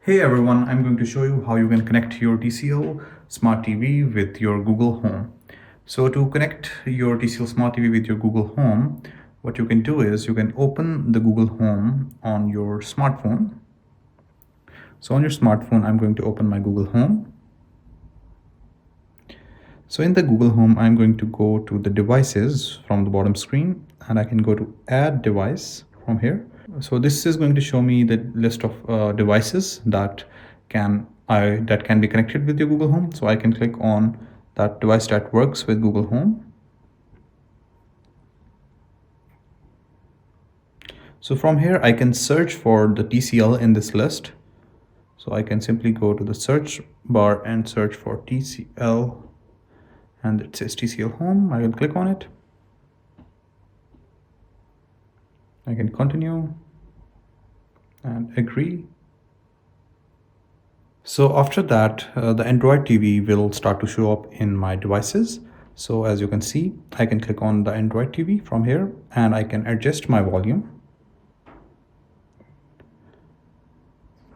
Hey everyone, I'm going to show you how you can connect your TCL Smart TV with your Google Home. So to connect your TCL Smart TV with your Google Home, what you can do is you can open the Google Home on your smartphone. So on your smartphone, I'm going to open my Google Home. So in the Google Home, I'm going to go to the devices from the bottom screen, and I can go to add device from here. So this is going to show me the list of devices that can be connected with your Google Home. So I can click on that device that works with Google Home. So from here, I can search for the TCL in this list. So I can simply go to the search bar and search for TCL, and it says TCL Home. I will click on it. I can continue and agree. So after that, the Android TV will start to show up in my devices. So as you can see, I can click on the Android TV from here, and I can adjust my volume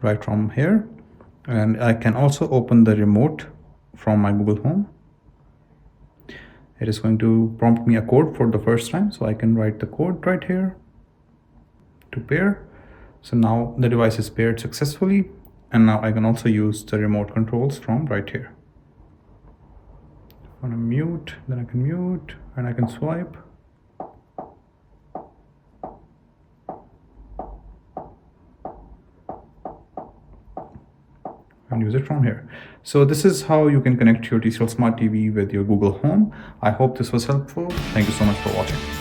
right from here. And I can also open the remote from my Google Home. It is going to prompt me a code for the first time. So I can write the code right here to pair. So now the device is paired successfully. And now I can also use the remote controls from right here. I want to mute, then I can mute, and I can swipe. And use it from here. So this is how you can connect your TCL Smart TV with your Google Home. I hope this was helpful. Thank you so much for watching.